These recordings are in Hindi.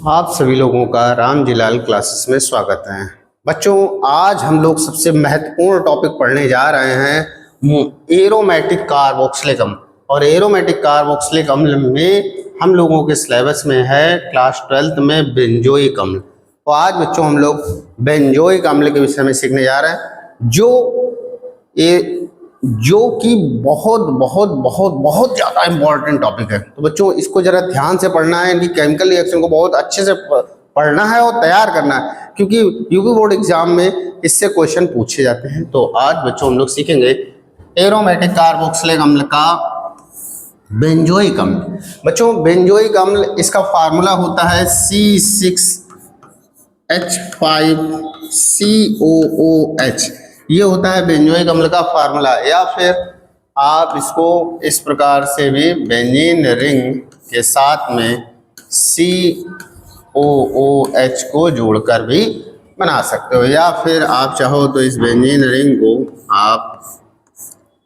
आप सभी लोगों का रामजीलाल क्लासेस में स्वागत है। बच्चों, आज हम लोग सबसे महत्वपूर्ण टॉपिक पढ़ने जा रहे हैं एरोमेटिक कार्बोक्सिलिक अम्ल। और एरोमेटिक कार्बोक्सिलिक अम्ल में हम लोगों के सिलेबस में है क्लास 12th में बेंजोइक अम्ल। तो आज बच्चों हम लोग बेंजोइक अम्ल के विषय में सीखने जा रहे हैं, जो कि बहुत बहुत बहुत बहुत ज़्यादा इम्पोर्टेंट टॉपिक है। तो बच्चों इसको ज़रा ध्यान से पढ़ना है, इनकी केमिकल रिएक्शन को बहुत अच्छे से पढ़ना है और तैयार करना है, क्योंकि यूपी बोर्ड एग्जाम में इससे क्वेश्चन पूछे जाते हैं। तो आज बच्चों हम लोग सीखेंगे एरोमेटिक कार्बोक्सिलिक अम्ल का बेंजोइक अम्ल। बच्चों बेंजोइक अम्ल, इसका फार्मूला होता है C6H5COOH। ये होता है बेंजोइक अम्ल का फार्मूला, या फिर आप इसको इस प्रकार से भी बेंजीन रिंग के साथ में COOH को जोड़कर भी बना सकते हो, या फिर आप चाहो तो इस बेंजीन रिंग को आप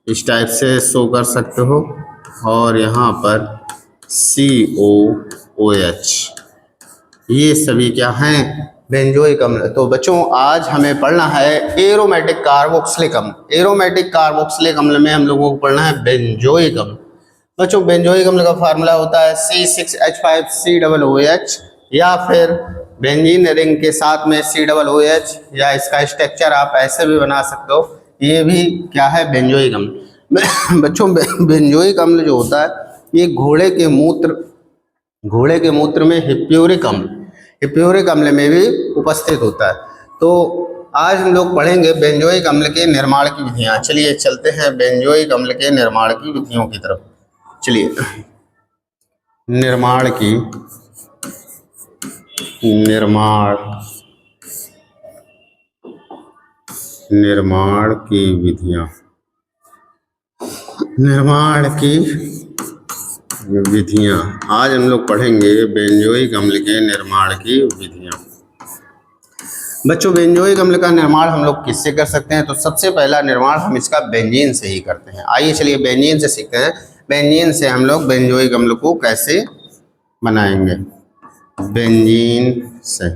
इस टाइप से शो कर सकते हो और यहाँ पर COOH। ये सभी क्या हैं? बेंजोइक अम्ल। तो बच्चों आज हमें पढ़ना है एरोमेटिक कार्बोक्सिलिक अम्ल। एरोमेटिक कार्बोक्सिलिक अम्ल में हम लोगों को पढ़ना है बेंजोइक अम्ल। बच्चों बेंजोइक अम्ल का फार्मूला होता है C6H5COOH, या फिर बेंजीन रिंग के साथ में COOH, या इसका स्ट्रक्चर आप ऐसे भी बना सकते हो। ये भी क्या है? बेंजोइक अम्ल। बच्चों बेंजोइक अम्ल जो होता है ये घोड़े के मूत्र में हिप्प्यूरिक अम्ल में भी उपस्थित होता है। तो आज हम लोग पढ़ेंगे बेंजोइक अम्ल के निर्माण की विधियां। चलिए चलते हैं बेंजोइक अम्ल के निर्माण की विधियों की तरफ। चलिए निर्माण की विधियां आज हम लोग पढ़ेंगे बेंजोइक अम्ल के निर्माण की विधियां। बच्चों बेंजोइक अम्ल का निर्माण हम लोग किससे कर सकते हैं? तो सबसे पहला निर्माण हम इसका बेंजीन से ही करते हैं। आइए चलिए बेंजीन से सीखते हैं। बेंजीन से हम लोग बेंजोइक अम्ल को कैसे बनाएंगे। बेंजीन से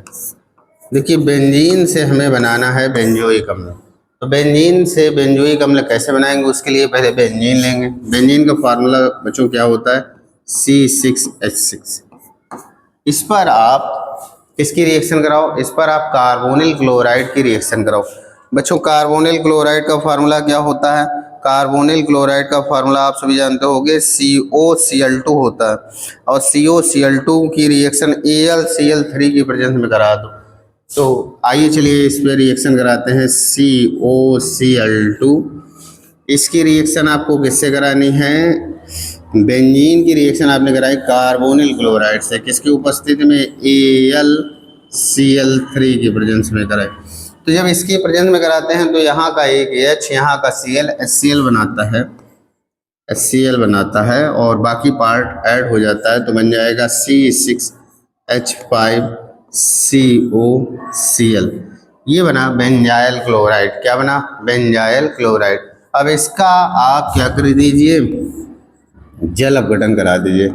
देखिए, बेंजीन से हमें बनाना है बेंजोइक अम्ल। तो बेंजीन से बेंजोइक अम्ल कैसे बनाएंगे? उसके लिए पहले बेंजीन लेंगे। बेंजीन का फार्मूला बच्चों क्या होता है? C6H6। इस पर आप किसकी रिएक्शन कराओ? इस पर आप कार्बोनिल क्लोराइड की रिएक्शन कराओ। बच्चों कार्बोनिल क्लोराइड का फार्मूला क्या होता है? कार्बोनिल क्लोराइड का फार्मूला आप सभी जानते होंगे, COCl2 होता है। और COCl2 की रिएक्शन AlCl3 की प्रेजेंस में करा दो। तो आइए चलिए इस पर रिएक्शन कराते हैं COCl2। इसकी रिएक्शन आपको किससे करानी है? बेंजीन की रिएक्शन आपने कराई कार्बोनिल क्लोराइड से, किसकी उपस्थिति में? AlCl3 की प्रेजेंस में कराई। तो जब इसकी प्रेजेंस में कराते हैं तो यहाँ का एक H, यहाँ का Cl HCl बनाता है और बाकी पार्ट ऐड हो जाता है, तो बन जाएगा C6H5COCl। ये बना बेंजाइल क्लोराइड। क्या बना? Benzyl chloride. अब इसका आप क्या कर दीजिए? जल अपघटन करा दीजिए,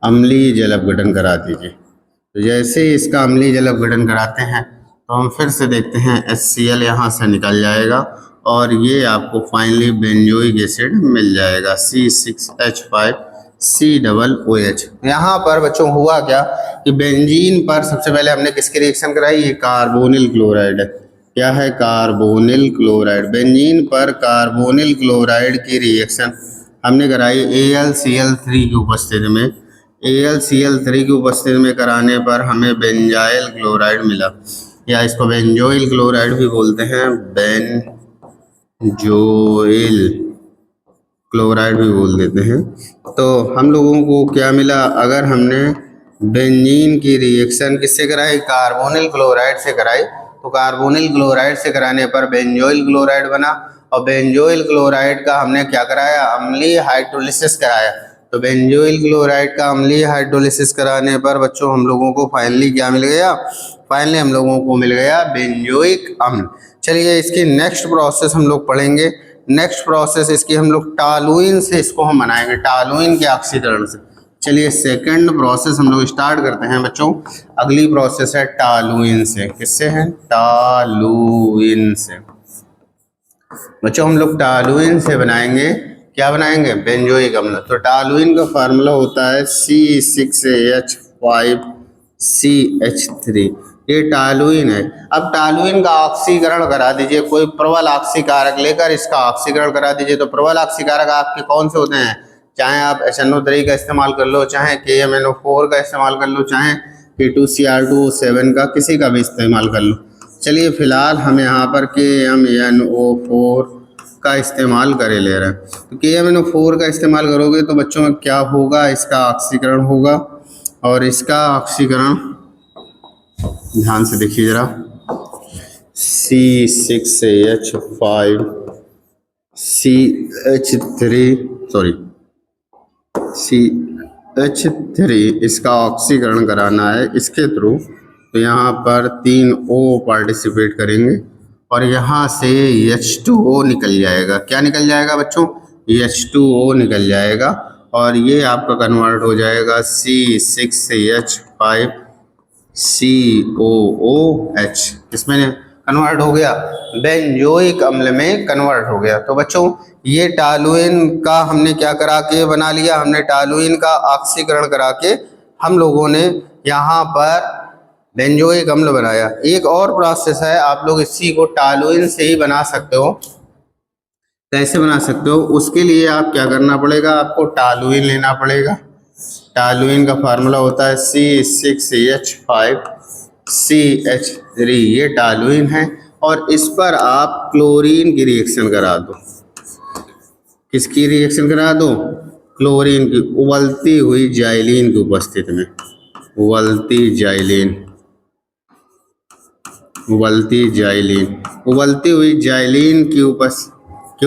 अम्लीय जल अपघटन करा दीजिए। तो जैसे ही इसका अम्लीय जल अपघटन कराते हैं तो हम फिर से देखते हैं HCl यहाँ से निकल जाएगा और ये आपको फाइनली बेंजोइक एसिड मिल जाएगा C6H5COOH। यहाँ पर बच्चों हुआ क्या कि बेंजीन पर सबसे पहले हमने किसकी रिएक्शन कराई? ये कार्बोनिल क्लोराइड है। क्या है? Carbonyl chloride. बेंजीन पर कार्बोनिल क्लोराइड की रिएक्शन हमने कराई AlCl3 की उपस्थिति में। AlCl3 की उपस्थिति में कराने पर हमें बेंजाइल क्लोराइड मिला, या इसको बेंजोइल क्लोराइड भी बोलते हैं, बेंजोइल क्लोराइड भी बोल देते हैं। तो हम लोगों को क्या मिला? अगर हमने बेंजीन की रिएक्शन किससे कराई? कार्बोनिल क्लोराइड से कराई। तो कार्बोनिल क्लोराइड से कराने पर बेंजोइल क्लोराइड बना, और बेंजोइल क्लोराइड का हमने क्या कराया? अम्लीय हाइड्रोलिसिस कराया। तो बेंजोइल क्लोराइड का अम्लीय हाइड्रोलिसिस कराने पर बच्चों हम लोगों को फाइनली क्या मिल गया? फाइनली हम लोगों को मिल गया बेंजोइक अम्ल। चलिए इसकी नेक्स्ट प्रोसेस हम लोग पढ़ेंगे। नेक्स्ट प्रोसेस इसकी हम लोग टॉलुइन से इसको हम बनाएंगे, टॉलुइन के ऑक्सीकरण से। चलिए सेकंड प्रोसेस हम लोग स्टार्ट करते हैं बच्चों। अगली प्रोसेस है टॉलुइन से। किससे है? टॉलुइन से। बच्चों हम लोग टॉलुइन से बनाएंगे, क्या बनाएंगे? बेंजोइक अम्ल। तो टॉलुइन का फार्मूला होता है C6H5CH3। ये टॉलुइन है। अब टॉलुइन का ऑक्सीकरण करा दीजिए, कोई प्रबल ऑक्सीकारक लेकर इसका ऑक्सीकरण करा दीजिए। तो प्रबल ऑक्सीकारक आपके कौन से होते हैं? चाहे आप HNO3 का इस्तेमाल कर लो, चाहे KMNO4 का इस्तेमाल कर लो, चाहे K2Cr2O7 का, किसी का भी इस्तेमाल कर लो। चलिए फिलहाल हम यहाँ पर KMNO4 का इस्तेमाल करे ले रहे हैं। तो KMNO4 का इस्तेमाल करोगे तो बच्चों में क्या होगा? इसका ऑक्सीकरण होगा, और इसका ऑक्सीकरण ध्यान से देखिए जरा, CH3 इसका ऑक्सीकरण कराना है इसके थ्रू। तो यहाँ पर 3 O पार्टिसिपेट करेंगे और यहाँ से H2O निकल जाएगा। क्या निकल जाएगा बच्चों? H2O निकल जाएगा, और ये आपका कन्वर्ट हो जाएगा C6H5COOH। इसमें कन्वर्ट हो गया, बेंजोइक अम्ल में कन्वर्ट हो गया। तो बच्चों ये टॉलुइन का हमने क्या करा के बना लिया? हमने टॉलुइन का ऑक्सीकरण करा के हम लोगों ने यहाँ पर बेंजोइक अम्ल बनाया। एक और प्रोसेस है, आप लोग इसी को टॉलुइन से ही बना सकते हो। कैसे बना सकते हो? उसके लिए आप क्या करना पड़ेगा? आपको टॉलुइन लेना पड़ेगा। टॉलुइन का फार्मूला होता है C6H5CH3। ये टॉलुइन है, और इस पर आप क्लोरीन की रिएक्शन करा दो। किसकी रिएक्शन करा दो? क्लोरीन की, उबलती हुई जाइलीन की उपस्थिति में। उबलती हुई जाइलीन की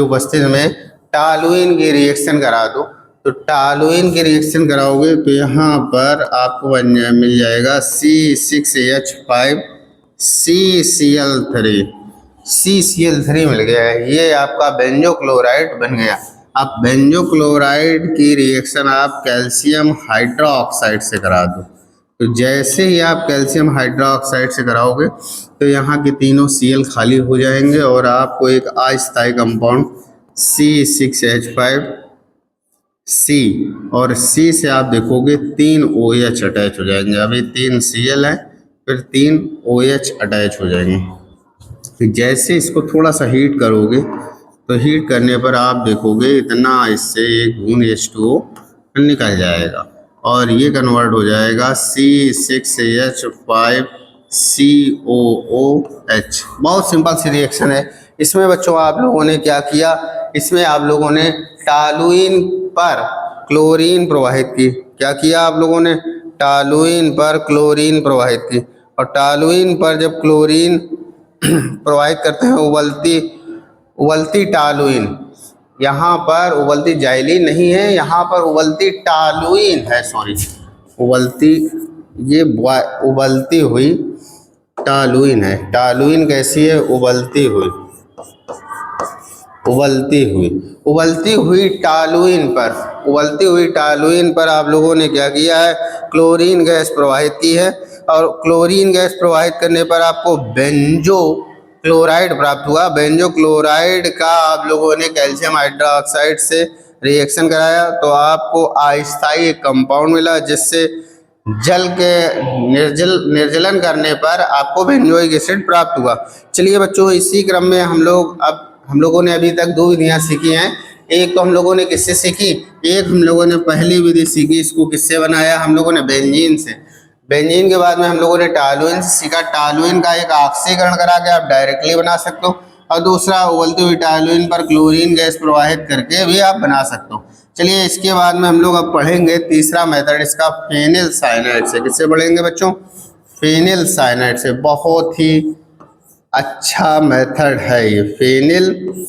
उपस्थिति में टॉलुइन की रिएक्शन करा दो। तो टॉलुइन की रिएक्शन कराओगे तो यहाँ पर आपको मिल जाएगा CCl3 मिल गया है। ये आपका बेंजोक्लोराइड बन गया। अब बेंजोक्लोराइड की रिएक्शन आप कैल्शियम हाइड्रोक्साइड से करा दो। तो जैसे ही आप कैल्शियम हाइड्रोक्साइड से कराओगे तो यहाँ के तीनों Cl खाली हो जाएंगे, और आपको एक अस्थायी कंपाउंड C6H5C, और C से आप देखोगे 3 OH अटैच हो जाएंगे। अभी 3 Cl है, फिर 3 OH अटैच हो जाएंगे। फिर जैसे इसको थोड़ा सा हीट करोगे तो हीट करने पर आप देखोगे इतना इससे एक बूंद H2O निकल जाएगा, और ये कन्वर्ट हो जाएगा C6H5COOH। बहुत सिंपल सी रिएक्शन है। इसमें बच्चों आप लोगों ने क्या किया? इसमें आप लोगों ने टॉलुइन पर क्लोरीन प्रवाहित की। क्या किया आप लोगों ने? टॉलुइन पर क्लोरीन प्रवाहित की। और टॉलुइन पर जब क्लोरीन प्रवाहित करते हैं, उबलती टॉलुइन, यहाँ पर उबलती जाइलीन नहीं है, यहाँ पर उबलती टॉलुइन है। उबलती हुई टॉलुइन है। टॉलुइन कैसी है? उबलती हुई टॉलुइन पर आप लोगों ने क्या किया है? क्लोरीन गैस प्रवाहित की है, और क्लोरीन गैस प्रवाहित करने पर आपको बेंजो क्लोराइड प्राप्त हुआ। बेंजो क्लोराइड का आप लोगों ने कैल्शियम हाइड्रोक्साइड से रिएक्शन कराया, तो आपको अस्थायी कंपाउंड मिला, जिससे जल के निर्जलन करने पर आपको बेंजोइक एसिड प्राप्त हुआ। चलिए बच्चों, इसी क्रम में हम लोगों ने अभी तक 2 विधियां सीखी हैं। एक तो हम लोगों ने किससे सीखी? एक हम लोगों ने पहली विधि सीखी, इसको किससे बनाया? हम लोगों ने बेंजीन से। बेंजीन के बाद में हम लोगों ने टॉलुइन से सीखा। टॉलुइन का एक ऑक्सीकरण करा के आप डायरेक्टली बना सकते हो, और दूसरा उबलती हुई टॉलुइन पर क्लोरीन गैस प्रवाहित करके भी आप बना सकते हो। चलिए इसके बाद में हम लोग अब पढ़ेंगे तीसरा मेथड, इसका फेनिल साइनाइड से। किससे पढ़ेंगे बच्चों? फेनिल साइनाइड से। बहुत ही अच्छा मेथड है ये, फेनिल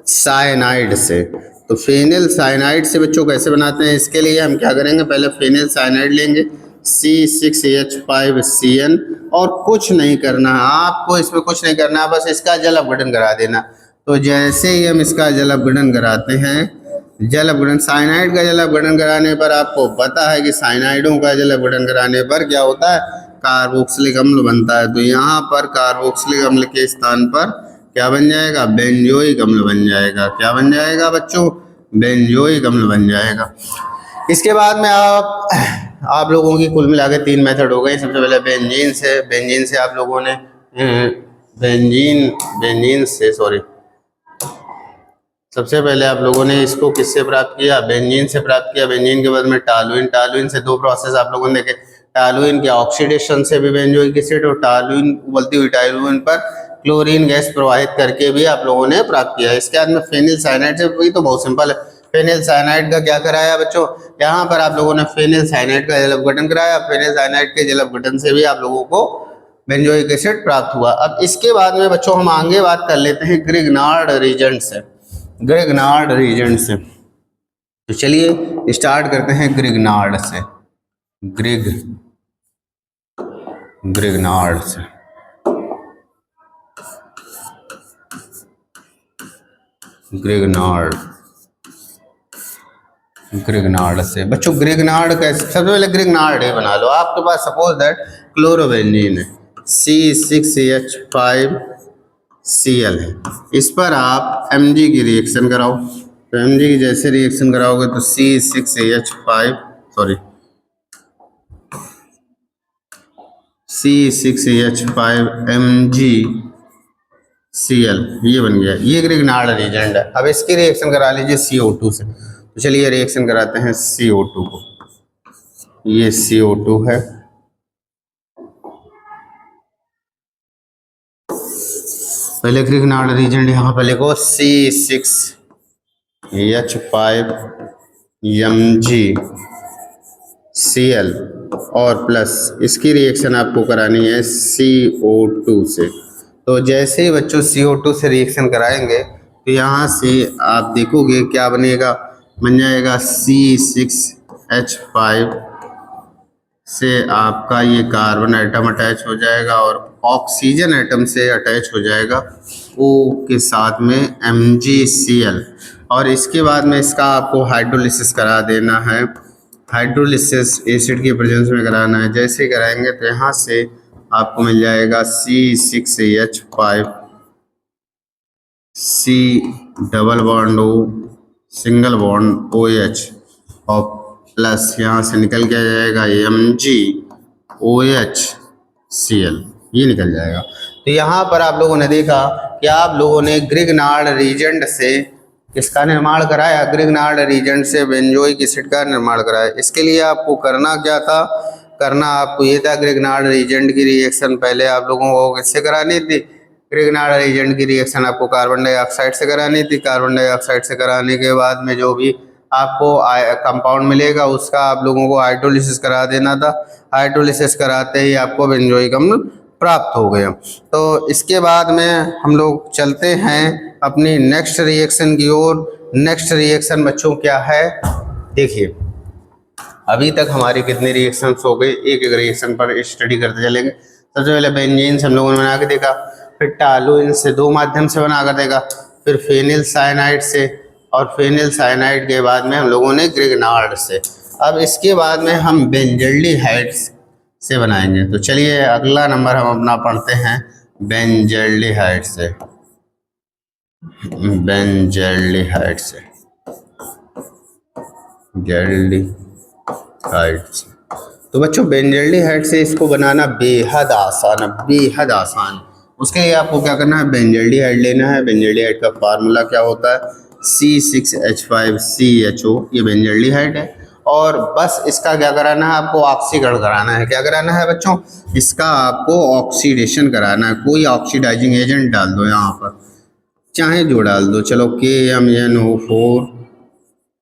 साइनाइड से। तो फेनिल साइनाइड से बच्चों कैसे बनाते हैं? इसके लिए हम क्या करेंगे? पहले फेनिल साइनाइड लेंगे C6H5CN, और कुछ नहीं करना है आपको, इसमें कुछ नहीं करना है, बस इसका जल अपघटन करा देना। तो जैसे ही हम इसका जल अपघटन कराते हैं जल अपघटन, साइनाइड का जल अपघटन कराने पर आपको पता है कि साइनाइडों का जल अपघटन कराने पर क्या होता है, कार्बोक्सिलिक अम्ल बनता है। तो यहाँ पर कार्बोक्सिलिक अम्ल के स्थान पर क्या बन जाएगा, बेंजोइक अम्ल बन जाएगा। क्या बन जाएगा बच्चों, बेंजोइक अम्ल बन जाएगा। इसके बाद में आप लोगों की कुल मिला के 3 मेथड हो गए। सबसे पहले बेंजीन से आप लोगों ने सबसे पहले आप लोगों ने इसको किससे प्राप्त किया, बेंजीन से प्राप्त किया। बेंजीन के बाद में टॉलुइन से 2 प्रोसेस आप लोगों ने देखे। टॉलुइन के ऑक्सीडेशन से भी बेंजोइक एसिड और टॉलुइन उबलती हुई टॉलुइन पर क्लोरीन गैस प्रवाहित करके भी आप लोगों ने प्राप्त किया। इसके बाद में फेनिल साइनाइड से भी तो बहुत सिंपल है। फेनिल साइनाइड का क्या कराया बच्चों, यहाँ पर आप लोगों ने फेनिल साइनाइड का जल अपघटन कराया। फेनिल साइनाइड के जल अपघटन से भी आप लोगों को बेंजोइक एसिड प्राप्त हुआ। अब इसके बाद में बच्चों हम आगे बात कर लेते हैं ग्रिग्नार्ड रीजेंट से। ग्रिग्नार्ड रीजेंट से तो चलिए स्टार्ट करते हैं ग्रिग्नार्ड से। ग्रिग्नार्ड से ग्रिग्नार्ड से बच्चों, ग्रिग्नार्ड कैसे, सबसे पहले ग्रिग्नार्ड ही बना लो। आपके पास सपोज दैट क्लोरोबेंजीन है, C6H5Cl है। इस पर आप Mg की रिएक्शन कराओ। तो Mg की जैसे रिएक्शन कराओगे तो C6H5MgCl ये बन गया, ये ग्रिग्नार्ड रीजेंट है। अब इसकी रिएक्शन करा लीजिए CO2 से। तो चलिए रिएक्शन कराते हैं CO2 को। ये CO2 है, पहले ग्रिग्नार्ड रीजेंट यहाँ पे लिखो C6H5MgCl और प्लस इसकी रिएक्शन आपको करानी है CO2 से। तो जैसे ही बच्चों CO2 से रिएक्शन कराएंगे तो यहाँ से आप देखोगे क्या बनेगा, बन जाएगा C6H5 से आपका ये कार्बन एटम अटैच हो जाएगा और ऑक्सीजन एटम से अटैच हो जाएगा O के साथ में MgCl। और इसके बाद में इसका आपको हाइड्रोलिसिस करा देना है। हाइड्रोलिसिस एसिड की प्रेजेंस में कराना है। जैसे ही कराएंगे तो यहाँ से आपको मिल जाएगा C6H5 C double bond O single bond OH और प्लस यहाँ से निकल के आ जाएगा MgOHCl, ये निकल जाएगा। तो यहाँ पर आप लोगों ने देखा कि आप लोगों ने ग्रिग्नार्ड रीजेंट से किसका निर्माण कराया, ग्रिग्नार्ड रीजेंट से बेंजोइक एसिड का निर्माण कराया। इसके लिए आपको करना क्या था, करना आपको ये था, ग्रिग्नार्ड रीजेंट की रिएक्शन पहले आप लोगों को किससे करानी थी, ग्रिग्नार्ड रीजेंट की रिएक्शन आपको कार्बन डाइऑक्साइड से करानी थी। कार्बन डाइऑक्साइड से कराने के बाद में जो भी आपको कंपाउंड मिलेगा उसका आप लोगों को हाइड्रोलिसिस करा देना था। हाइड्रोलिसिस कराते ही आपको बेंजोइक अम्ल प्राप्त हो गया। तो इसके बाद में हम लोग चलते हैं अपनी नेक्स्ट रिएक्शन की ओर। नेक्स्ट रिएक्शन बच्चों क्या है, देखिए अभी तक हमारी कितनी रिएक्शंस हो गई, एक एक रिएक्शन पर स्टडी करते चलेंगे। सबसे पहले बेंजीन से हम लोगों ने बना के देखा, फिर टॉलुइन से 2 माध्यम से बना कर देखा, फिर फेनिल साइनाइड से, और फेनिल साइनाइड के बाद में हम लोगों ने ग्रिग्नार्ड से। अब इसके बाद में हम बेंजल्डिहाइड से बनाएंगे। तो चलिए अगला नंबर हम अपना पढ़ते हैं बेंजल्डिहाइड से। बेंजल्डिहाइड से तो बच्चों बेंजल्डिहाइड से इसको बनाना बेहद आसान है, बेहद आसान। उसके लिए आपको क्या करना है, बेंजल्डिहाइड लेना है। बेंजल्डिहाइड का फार्मूला क्या होता है, C6H5CHO, ये बेंजल्डिहाइड है। और बस इसका क्या कराना है, आपको ऑक्सीकरण कराना है। क्या कराना है बच्चों, इसका आपको ऑक्सीडेशन कराना है। कोई ऑक्सीडाइजिंग एजेंट डाल दो यहाँ पर, चाहे जो डाल दो, चलो KMnO4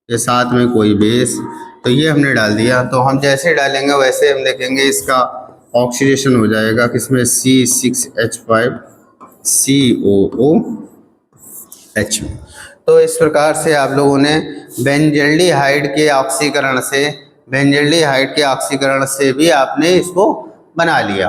के साथ में कोई बेस, तो ये हमने डाल दिया। तो हम जैसे डालेंगे वैसे हम देखेंगे इसका ऑक्सीडेशन हो जाएगा किसमें, C6H5COOH में। तो इस प्रकार से आप लोगों ने बेंजल्डिहाइड के ऑक्सीकरण से भी आपने इसको बना लिया।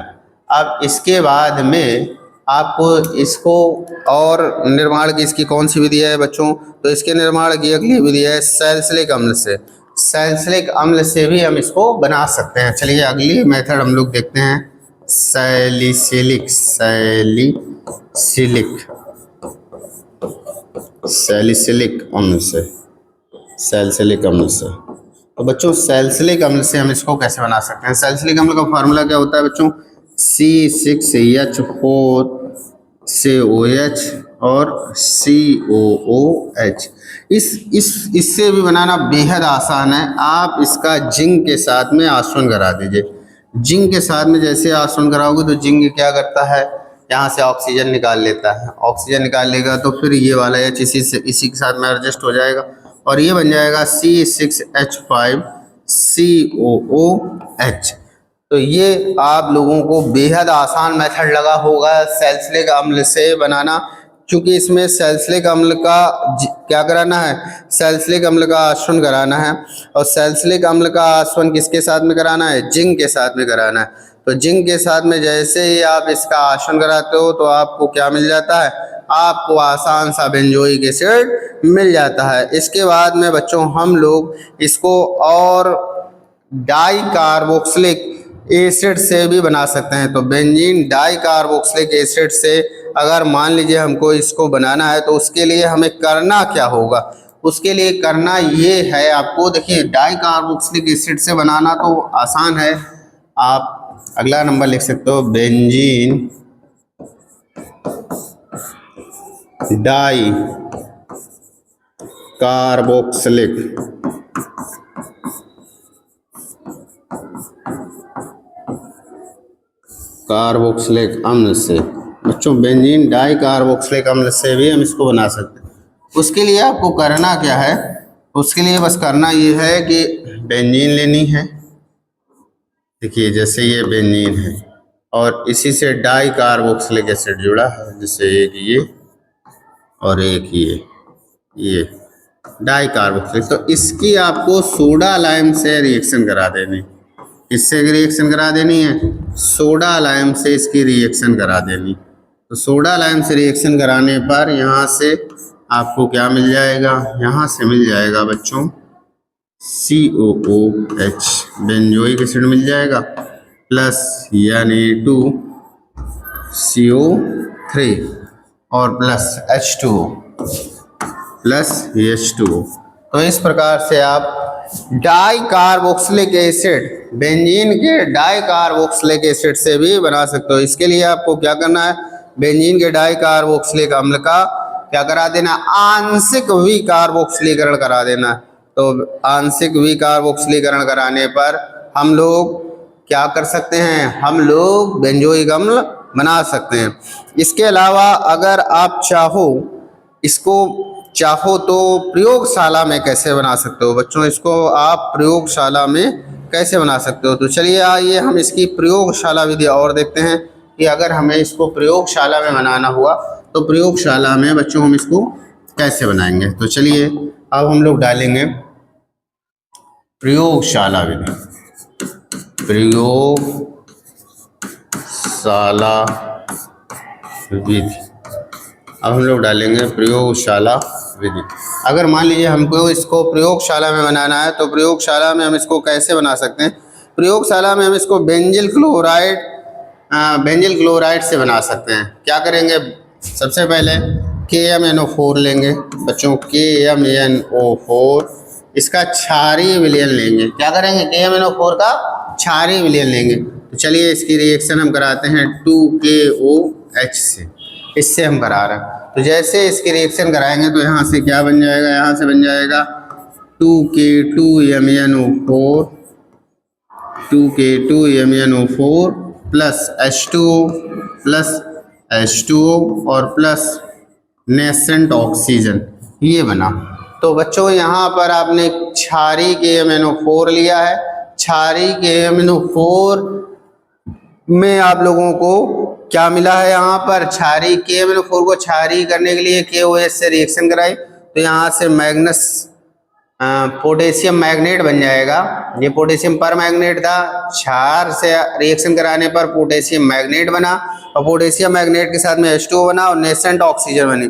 अब इसके बाद में आपको इसको और निर्माण की इसकी कौन सी विधि है बच्चों, तो इसके निर्माण की अगली विधि है सैलिसिलिक अम्ल से। सैलिसिलिक अम्ल से भी हम इसको बना सकते हैं। चलिए अगली मेथड हम लोग देखते हैं, सैलिसिलिक अम्ल से। सैलिसिलिक अम्ल से तो बच्चों सैलिसिलिक अम्ल से हम इसको कैसे बना सकते हैं। सैलिसिलिक अम्ल का फार्मूला क्या होता है बच्चों, C6H4 से OH और COOH। इससे भी बनाना बेहद आसान है। आप इसका जिंक के साथ में आसवन करा दीजिए। जिंक के साथ में जैसे आसवन कराओगे तो जिंक क्या करता है, यहाँ से ऑक्सीजन निकाल लेता है। ऑक्सीजन निकाल लेगा तो फिर ये वाला H इसी के साथ में एडजस्ट हो जाएगा और ये बन जाएगा C6H5COOH। तो ये आप लोगों को बेहद आसान मेथड लगा होगा सैलिसिलिक अम्ल से बनाना, क्योंकि इसमें सैलिसिलिक अम्ल का क्या कराना है, सैलिसिलिक अम्ल का आसवन कराना है। और सैलिसिलिक अम्ल का आसवन किसके साथ में कराना है, जिंक के साथ में कराना है। तो जिंक के साथ में जैसे ही आप इसका आसवन कराते हो तो आपको क्या मिल जाता है, आपको आसान सा बेंजोइक एसिड मिल जाता है। इसके बाद में बच्चों हम लोग इसको और डाई कार्बोक्सिलिक एसिड से भी बना सकते हैं। तो बेंजीन डाई कार्बोक्सिलिक एसिड से अगर मान लीजिए हमको इसको बनाना है तो उसके लिए हमें करना क्या होगा, उसके लिए करना ये है आपको, देखिए डाई कार्बोक्सिलिक एसिड से बनाना तो आसान है। आप अगला नंबर लिख सकते हो, बेंजीन डाई कार्बोक्सिलिक अम्ल से। बच्चों बेंजीन डाई कार्बोक्सिलिक अम्ल से भी हम इसको बना सकते हैं। उसके लिए आपको करना क्या है, उसके लिए बस करना ये है कि बेंजीन लेनी है। देखिए जैसे ये बेंजीन है और इसी से डाई कार्बोक्सिलिक एसिड जुड़ा है, जैसे एक ये और एक ये डाई कार्बोक्सिलिक। तो इसकी आपको सोडा लाइम से रिएक्शन करा देनी। इससे रिएक्शन करा देनी है, सोडा लाइम से इसकी रिएक्शन करा देनी। तो सोडा लाइम से रिएक्शन कराने पर यहाँ से आपको क्या मिल जाएगा, यहाँ से मिल जाएगा बच्चों COOH बेंजोइक एसिड मिल जाएगा प्लस Na2CO3 और प्लस H2O प्लस H2O। तो इस प्रकार से आप डाई कार्बोक्सिलिक एसिड, बेंजीन के डाई कार्बोक्सिलिक एसिड से भी बना सकते हो। इसके लिए आपको क्या करना है, बेंजीन के डाई कार्बोक्सिलिक अम्ल का क्या करा देना, आंशिक विकार्बोक्सिलीकरण करा देना। तो आंशिक विकार्बोक्सिलीकरण कराने पर हम लोग क्या कर सकते हैं, हम लोग बेंजोइक अम्ल बना सकते हैं। इसके अलावा अगर आप चाहो तो प्रयोगशाला में कैसे बना सकते हो बच्चों, इसको आप प्रयोगशाला में कैसे बना सकते हो। तो चलिए आइए हम इसकी प्रयोगशाला विधि और देखते हैं कि अगर हमें इसको प्रयोगशाला में बनाना हुआ तो प्रयोगशाला में बच्चों हम इसको कैसे बनाएंगे। तो चलिए अब हम लोग डालेंगे प्रयोगशाला विधि। प्रयोगशाला विधि, अब हम लोग डालेंगे प्रयोगशाला विधि। अगर मान लीजिए हमको इसको प्रयोगशाला में बनाना है तो प्रयोगशाला में हम इसको कैसे बना सकते हैं, प्रयोगशाला में हम इसको बेंजिल क्लोराइड से बना सकते हैं। क्या करेंगे, सबसे पहले KMnO4 लेंगे बच्चों, KMnO4 इसका क्षारीय विलयन लेंगे। क्या करेंगे, KMnO4 का क्षारीय विलयन लेंगे। तो चलिए इसकी रिएक्शन हम कराते हैं 2KOH से, इससे हम करा रहे हैं। तो जैसे इसकी रिएक्शन कराएंगे तो यहाँ से क्या बन जाएगा, यहाँ से बन जाएगा 2K2MnO4 प्लस H2O और प्लस नेसेंट ऑक्सीजन, ये बना। तो बच्चों यहाँ पर आपने क्षारीय KMnO4 लिया है। क्षारीय KMnO4 में आप लोगों को क्या मिला है, यहाँ पर क्षारीय KMnO4 को क्षारीय करने के लिए KOH से रिएक्शन कराई तो यहाँ से मैग्नस पोटेशियम मैग्नेट बन जाएगा। ये पोटेशियम पर मैग्नेट था, क्षार से रिएक्शन कराने पर पोटेशियम मैग्नेट बना और पोटेशियम मैग्नेट के साथ में H2O बना और नेसेंट ऑक्सीजन बनी।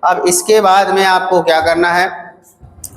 अब इसके बाद में आपको क्या करना है,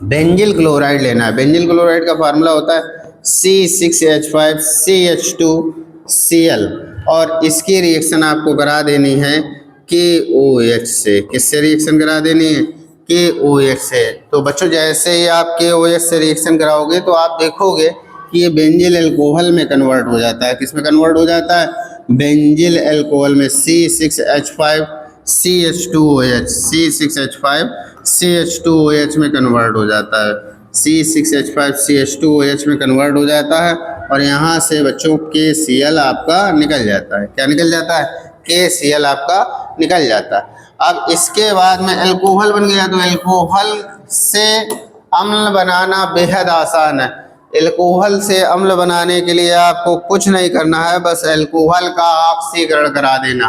बेंजिल क्लोराइड लेना है। बेंजिल क्लोराइड का फार्मूला होता है C6H5CH2Cl और इसकी रिएक्शन आपको करा देनी है KOH से। किससे रिएक्शन करा देनी है? KOH से। तो बच्चों जैसे ही आप KOH से रिएक्शन कराओगे तो आप देखोगे कि ये बेंजिल अल्कोहल में कन्वर्ट हो जाता है। किस में कन्वर्ट हो जाता है? बेंजिल अल्कोहल में। C6H5CH2OH में कन्वर्ट हो जाता है। C6H5CH2OH में कन्वर्ट हो जाता है और यहाँ से बच्चों KCl आपका निकल जाता है। क्या निकल जाता है? KCl आपका निकल जाता है। अब इसके बाद में अल्कोहल बन गया, तो अल्कोहल से अम्ल बनाना बेहद आसान है। अल्कोहल से अम्ल बनाने के लिए आपको कुछ नहीं करना है, बस अल्कोहल का ऑक्सीकरण करा देना।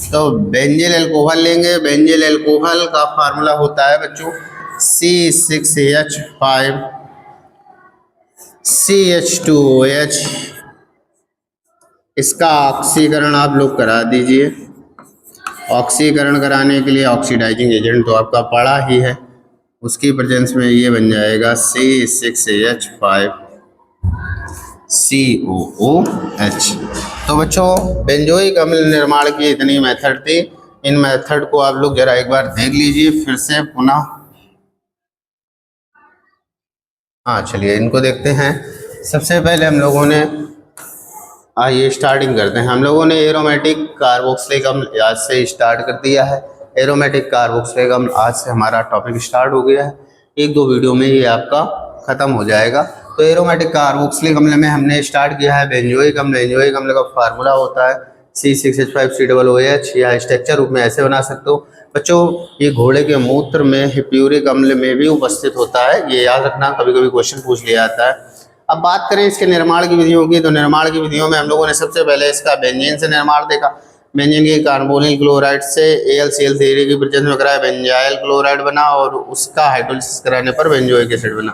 तो बेंजिल अल्कोहल लेंगे। बेंजिल अल्कोहल का फार्मूला होता है बच्चों C6H5CH2OH। इसका ऑक्सीकरण आप लोग करा दीजिए। ऑक्सीकरण कराने के लिए ऑक्सीडाइजिंग एजेंट तो आपका पड़ा ही है, उसकी प्रेजेंस में ये बन जाएगा C6H5COOH। तो बच्चों बेंजोइक अम्ल निर्माण की इतनी मेथड थी। इन मेथड को आप लोग जरा एक बार देख लीजिए फिर से पुनः। हाँ चलिए इनको देखते हैं। सबसे पहले हम लोगों ने आइए स्टार्टिंग करते हैं। हम लोगों ने एरोमेटिक कार्बोक्सिलिक अम्ल आज से स्टार्ट कर दिया है। एरोमेटिक कार्बोक्सिलिक अम्ल आज से हमारा टॉपिक स्टार्ट हो गया है। एक दो वीडियो में ये आपका खत्म हो जाएगा। तो एरोमेटिक कार्बोक्सिलिक अम्ल में हमने स्टार्ट किया है बेंजोइक अम्ल। बेंजोइक अम्ल का फार्मूला होता है C6H5COOH, या स्ट्रक्चर रूप में ऐसे बना सकते हो बच्चों। ये घोड़े के मूत्र में हिप्यूरिक अम्ल में भी उपस्थित होता है, ये याद रखना, कभी कभी क्वेश्चन पूछ लिया जाता है। अब बात करें इसके निर्माण की विधियों की, तो निर्माण की विधियों में हम लोगों ने सबसे पहले इसका बेंजीन से निर्माण देखा। बेंजीन की कार्बोनिल क्लोराइड से AlCl3 की प्रेजेंस में कराया बेंजाइल क्लोराइड बना और उसका हाइड्रोलिसिस कराने पर बेंजोइक एसिड बना।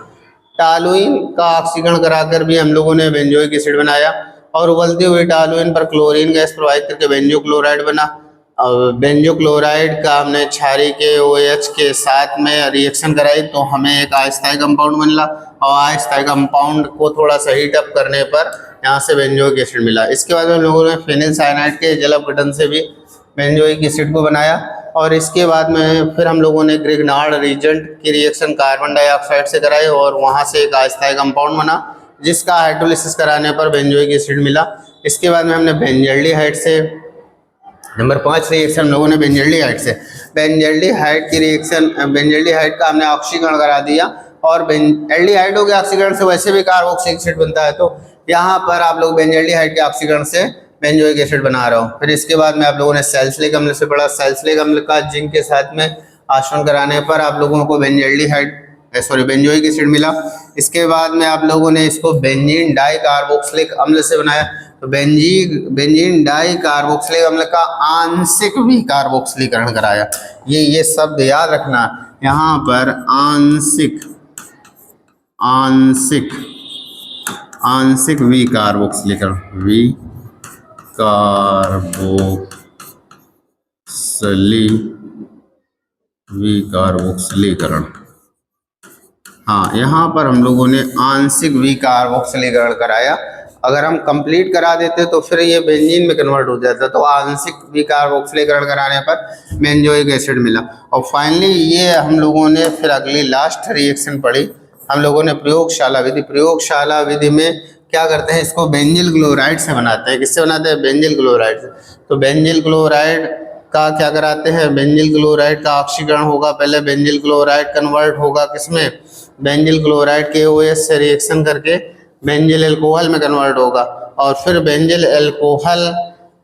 टॉलुइन का ऑक्सीकरण कराकर भी हम लोगों ने बेंजोइक एसिड बनाया और उबलती हुई टॉलुइन पर क्लोरीन गैस प्रवाहित करके बेंजो क्लोराइड बना। बेंजो क्लोराइड का हमने क्षारीय के OH के साथ में रिएक्शन कराई तो हमें एक अस्थायी कंपाउंड मिला और अस्थायी कंपाउंड को थोड़ा सा हीट अप करने पर यहाँ से बेंजोइक एसिड मिला। इसके बाद हम लोगों ने फेनिल साइनाइड के जल अपघटन से भी बेंजोइक एसिड को बनाया और इसके बाद में फिर हम लोगों ने ग्रिग्नार्ड रीजेंट की रिएक्शन कार्बन डाइऑक्साइड से कराई और वहाँ से एक अस्थायी कंपाउंड बना जिसका हाइड्रोलिसिस कराने पर बेंजोइक एसिड मिला। इसके बाद में हमने बेंजल्डिहाइड से नंबर 5 रिएक्शन हम लोगों ने बेंजल्डिहाइड से, बेंजल्डिहाइड की रिएक्शन, बेंजल्डिहाइड का हमने ऑक्सीकरण करा दिया और एल्डिहाइडों के ऑक्सीकरण से वैसे भी कार्बोक्सिलिक एसिड बनता है, तो यहाँ पर आप लोग बेंजल्डिहाइड के ऑक्सीकरण से बेंजोइक एसिड बना रहे हो। फिर इसके बाद में आप लोगों ने सैलिसिलिक अम्ल से पढ़ा। सैलिसिलिक अम्ल का जिंक के साथ में आचरण कराने पर आप लोगों को बेंजोइक एसिड मिला। इसके बाद में आप लोगों ने इसको बेंजीन डाई कार्बोक्सिलिक अम्ल से बनाया, तो बेंजीन डाई कार्बोक्सिलिक अम्ल का आंशिक विकार्बोक्सिलीकरण कराया। ये शब्द याद रखना, यहाँ पर आंशिक विकार्बोक्सिलीकरण, विकार्बोक्सिलीकरण। हाँ, यहाँ पर हम लोगों ने आंशिक विकार्बोक्सिलीकरण कराया। अगर हम कंप्लीट करा देते तो फिर ये बेंजीन में कन्वर्ट हो जाता, तो आंशिक विकार्बोक्सिलीकरण कराने पर बेंजोइक एसिड मिला। और फाइनली ये हम लोगों ने फिर अगली लास्ट रिएक्शन पढ़ी हम लोगों ने प्रयोगशाला विधि। प्रयोगशाला विधि में क्या करते हैं, इसको बेंजिल क्लोराइड से बनाते हैं। किससे बनाते हैं? बेंजिल क्लोराइड से। तो बेंजिल क्लोराइड का क्या कराते हैं, बेंजिल क्लोराइड का ऑक्सीकरण होगा। पहले बेंजिल क्लोराइड कन्वर्ट होगा किसमें, बेंजिल क्लोराइड के OH से रिएक्शन करके बेंजिल अल्कोहल में कन्वर्ट होगा और फिर बेंजिल अल्कोहल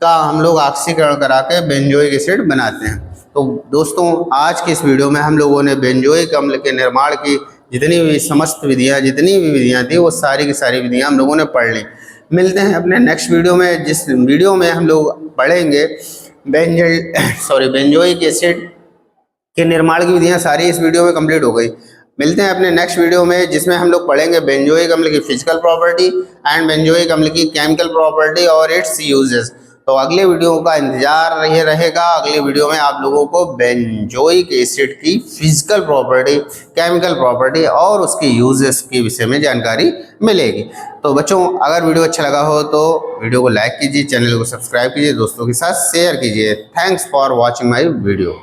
का हम लोग ऑक्सीकरण करा के बेंजोइक एसिड बनाते हैं। तो दोस्तों आज की इस वीडियो में हम लोगों ने बेंजोइक अम्ल के निर्माण की जितनी भी समस्त विधियाँ, जितनी भी विधियाँ थी वो सारी की सारी विधियाँ हम लोगों ने पढ़ ली। मिलते हैं अपने नेक्स्ट वीडियो में, जिस वीडियो में हम लोग पढ़ेंगे बेंजोइक एसिड के निर्माण की विधियाँ सारी इस वीडियो में कंप्लीट हो गई। मिलते हैं अपने नेक्स्ट वीडियो में, जिसमें हम लोग पढ़ेंगे बेंजोइक अम्ल की फिजिकल प्रॉपर्टी एंड बेंजोइक अम्ल की केमिकल प्रॉपर्टी और इट्स यूजेस। तो अगले वीडियो का इंतजार रहेगा। अगले वीडियो में आप लोगों को बेंजोइक एसिड की फिजिकल प्रॉपर्टी, केमिकल प्रॉपर्टी और उसके यूजेस के विषय में जानकारी मिलेगी। तो बच्चों, अगर वीडियो अच्छा लगा हो तो वीडियो को लाइक कीजिए, चैनल को सब्सक्राइब कीजिए, दोस्तों के साथ शेयर कीजिए। Thanks for watching my video.